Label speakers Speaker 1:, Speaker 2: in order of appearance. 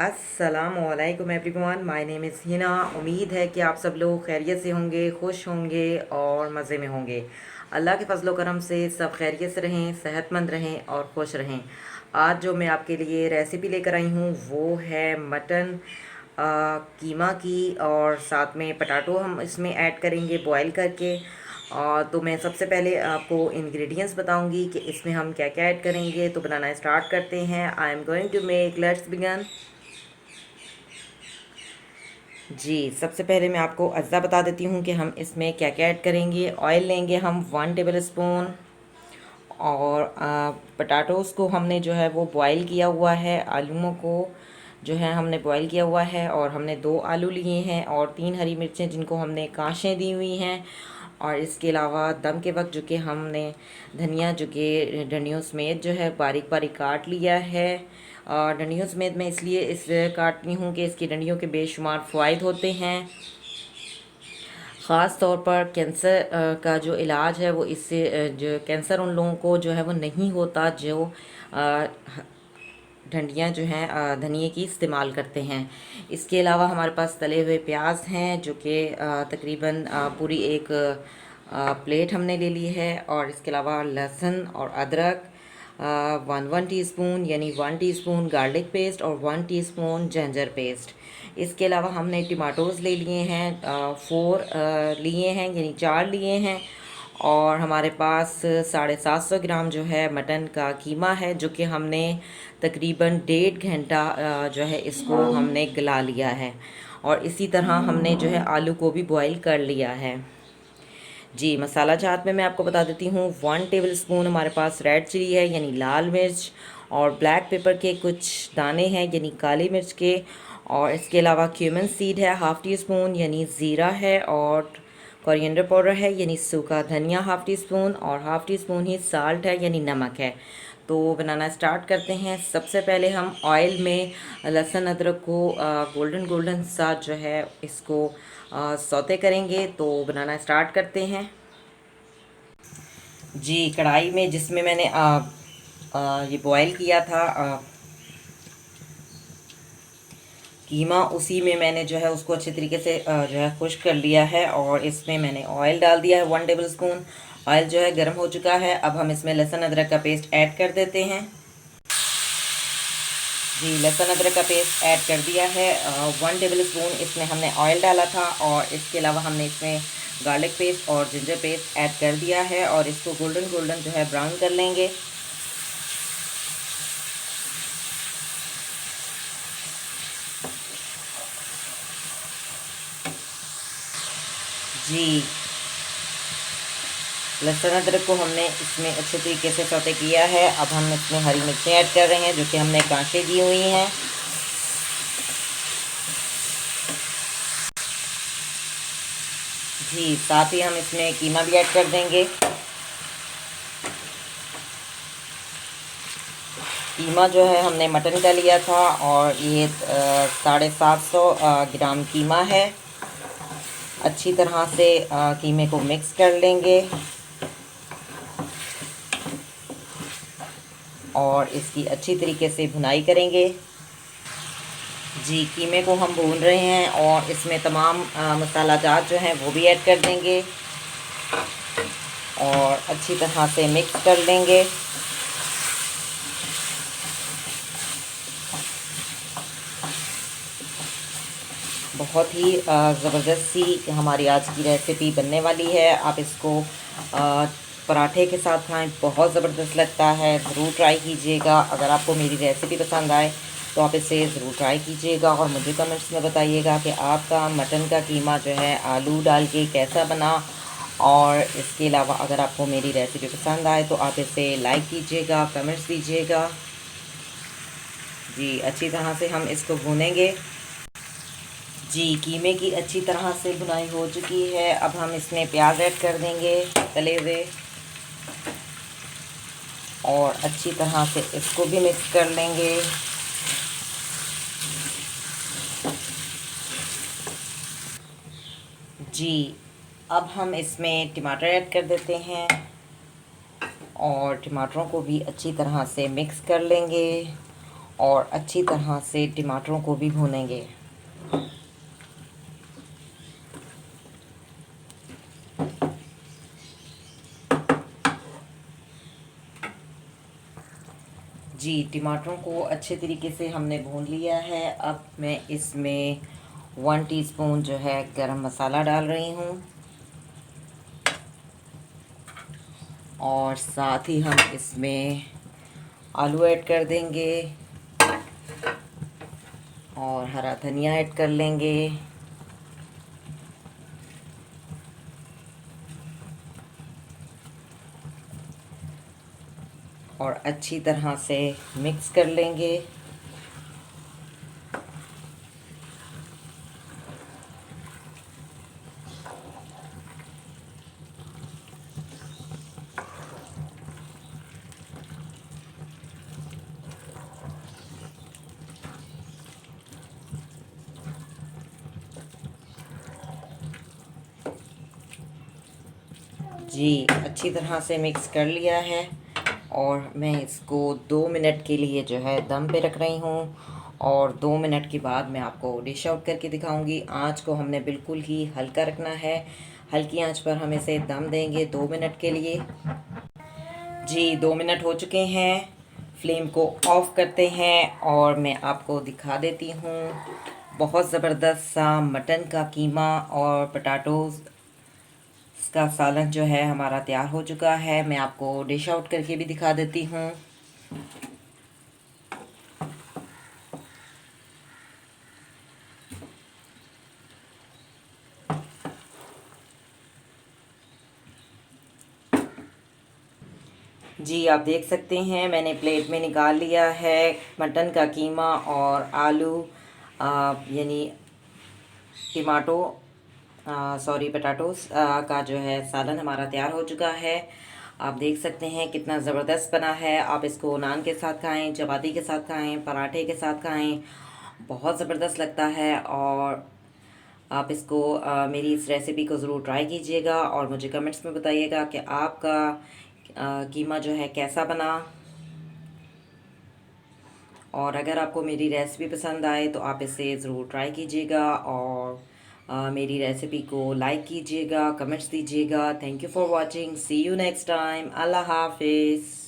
Speaker 1: अस्सलामुअलैकुम everyone, my name is Hina. उम्मीद है कि आप सब लोग खैरियत से होंगे, खुश होंगे और मज़े में होंगे। अल्लाह के फजलो करम से सब खैरियत से रहें, सेहतमंद रहें और खुश रहें। आज जो मैं आपके लिए रेसिपी लेकर आई हूँ वो है मटन कीमा की, और साथ में पटाटो हम इसमें ऐड करेंगे बॉईल करके। तो मैं सबसे पहले आपको इंग्रेडिएंट्स बताऊंगी कि इसमें हम क्या क्या ऐड करेंगे। तो बनाना स्टार्ट करते हैं। I am going to make, let's begin. जी, सबसे पहले मैं आपको अज्जा बता देती हूँ कि हम इसमें क्या क्या ऐड करेंगे। ऑयल लेंगे हम 1 टेबल स्पून, और पटाटोज़ को हमने जो है वो बॉईल किया हुआ है। आलूओं को जो है हमने बॉईल किया हुआ है, और हमने 2 आलू लिए हैं और 3 हरी मिर्चें जिनको हमने कांशें दी हुई हैं। और इसके अलावा दम के वक्त जो कि हमने धनिया जो कि डंडियों समेत जो है बारीक बारीक काट लिया है। और डंडियों समेत मैं इसलिए काटती हूँ कि इसकी डंडियों के बेशुमार फ़वाइद होते हैं। ख़ास तौर पर कैंसर का जो इलाज है वो इससे जो कैंसर उन लोगों को जो है वो नहीं होता जो डंडियाँ जो हैं धनिए की इस्तेमाल करते हैं। इसके अलावा हमारे पास तले हुए प्याज हैं जो कि तकरीबन पूरी एक प्लेट हमने ले ली है। और इसके अलावा लहसुन और अदरक 1 टी स्पून, यानी 1 टीस्पून गार्लिक पेस्ट और 1 टीस्पून जिंजर पेस्ट। इसके अलावा हमने टमाटोज़ ले लिए हैं, 4 लिए हैं, यानी 4 लिए हैं। और हमारे पास 750 ग्राम जो है मटन का कीमा है जो कि हमने तकरीबन 1.5 घंटा जो है इसको हमने गला लिया है। और इसी तरह हमने जो है आलू को भी बॉईल कर लिया है। जी, मसाला जात में मैं आपको बता देती हूँ। 1 टेबल स्पून हमारे पास रेड चिली है, यानी लाल मिर्च, और ब्लैक पेपर के कुछ दाने हैं, यानी काली मिर्च के। और इसके अलावा क्यूमिन सीड है 1/2 टी स्पून, यानी ज़ीरा है। और कोरिएंडर पाउडर है, यानी सूखा धनिया 1/2 टी स्पून, और 1/2 टी स्पून ही साल्ट है, यानी नमक है। तो बनाना स्टार्ट करते हैं। सबसे पहले हम ऑयल में लहसुन अदरक को गोल्डन गोल्डन सा जो है इसको सौते करेंगे। तो बनाना स्टार्ट करते हैं। जी, कढ़ाई में जिसमें मैंने ये बॉईल किया था कीमा, उसी में मैंने जो है उसको अच्छे तरीके से जो है खुश्क कर लिया है। और इसमें मैंने ऑयल डाल दिया है 1 टेबल स्पून। ऑयल जो है गर्म हो चुका है। अब हम इसमें लहसुन अदरक का पेस्ट ऐड कर देते हैं। जी, लहसुन अदरक का पेस्ट ऐड कर दिया है। 1 टेबल स्पून इसमें हमने ऑयल डाला था, और इसके अलावा हमने इसमें गार्लिक पेस्ट और जिंजर पेस्ट ऐड कर दिया है। और इसको गोल्डन गोल्डन जो है ब्राउन कर लेंगे। जी, लहसुन अदरक को हमने इसमें अच्छे तरीके से सौते किया है। अब हम इसमें हरी मिर्चें ऐड कर रहे हैं जो कि हमने कांचे दी हुई हैं। जी, साथ ही हम इसमें कीमा भी ऐड कर देंगे। कीमा जो है हमने मटन का लिया था, और ये 750 ग्राम कीमा है। अच्छी तरह से कीमे को मिक्स कर लेंगे, और इसकी अच्छी तरीके से भुनाई करेंगे। जी, कीमे को हम भून रहे हैं, और इसमें तमाम मसाला जात जो हैं वो भी ऐड कर देंगे, और अच्छी तरह से मिक्स कर लेंगे। बहुत ही ज़बरदस्त सी हमारी आज की रेसिपी बनने वाली है। आप इसको पराठे के साथ खाएं, बहुत ज़बरदस्त लगता है। ज़रूर ट्राई कीजिएगा। अगर आपको मेरी रेसिपी पसंद आए तो आप इसे ज़रूर ट्राई कीजिएगा, और मुझे कमेंट्स में बताइएगा कि आपका मटन का कीमा जो है आलू डाल के कैसा बना। और इसके अलावा अगर आपको मेरी रेसिपी पसंद आए तो आप इसे लाइक कीजिएगा, कमेंट्स दीजिएगा। जी, अच्छी तरह से हम इसको भूनेंगे। जी, कीमे की अच्छी तरह से भुनाई हो चुकी है। अब हम इसमें प्याज ऐड कर देंगे तले हुए, और अच्छी तरह से इसको भी मिक्स कर लेंगे। जी, अब हम इसमें टमाटर ऐड कर देते हैं, और टमाटरों को भी अच्छी तरह से मिक्स कर लेंगे। और अच्छी तरह से टमाटरों को भी भूनेंगे। जी, टमाटरों को अच्छे तरीके से हमने भून लिया है। अब मैं इसमें 1 टीस्पून जो है गरम मसाला डाल रही हूँ और साथ ही हम इसमें आलू ऐड कर देंगे और हरा धनिया ऐड कर लेंगे और अच्छी तरह से मिक्स कर लेंगे। जी, अच्छी तरह से मिक्स कर लिया है और मैं इसको 2 मिनट के लिए जो है दम पे रख रही हूँ और 2 मिनट के बाद मैं आपको डिश आउट करके दिखाऊंगी। आँच को हमने बिल्कुल ही हल्का रखना है। हल्की आंच पर हम इसे दम देंगे 2 मिनट के लिए। जी, 2 मिनट हो चुके हैं। फ्लेम को ऑफ़ करते हैं और मैं आपको दिखा देती हूँ। बहुत ज़बरदस्त सा मटन का कीमा और पोटैटोज़ का सालन जो है हमारा तैयार हो चुका है। मैं आपको डिश आउट करके भी दिखा देती हूँ। जी, आप देख सकते हैं मैंने प्लेट में निकाल लिया है मटन का कीमा और आलू यानी टमाटो सॉरी पोटैटोज़ का जो है सालन हमारा तैयार हो चुका है। आप देख सकते हैं कितना ज़बरदस्त बना है। आप इसको नान के साथ खाएं, चपाती के साथ खाएं, पराठे के साथ खाएं, बहुत ज़बरदस्त लगता है। और आप इसको मेरी इस रेसिपी को ज़रूर ट्राई कीजिएगा और मुझे कमेंट्स में बताइएगा कि आपका कीमा जो है कैसा बना। और अगर आपको मेरी रेसिपी पसंद आए तो आप इसे ज़रूर ट्राई कीजिएगा और मेरी रेसिपी को लाइक कीजिएगा, कमेंट्स दीजिएगा। Thank you for watching. See you next time. अल्लाह हाफिज़।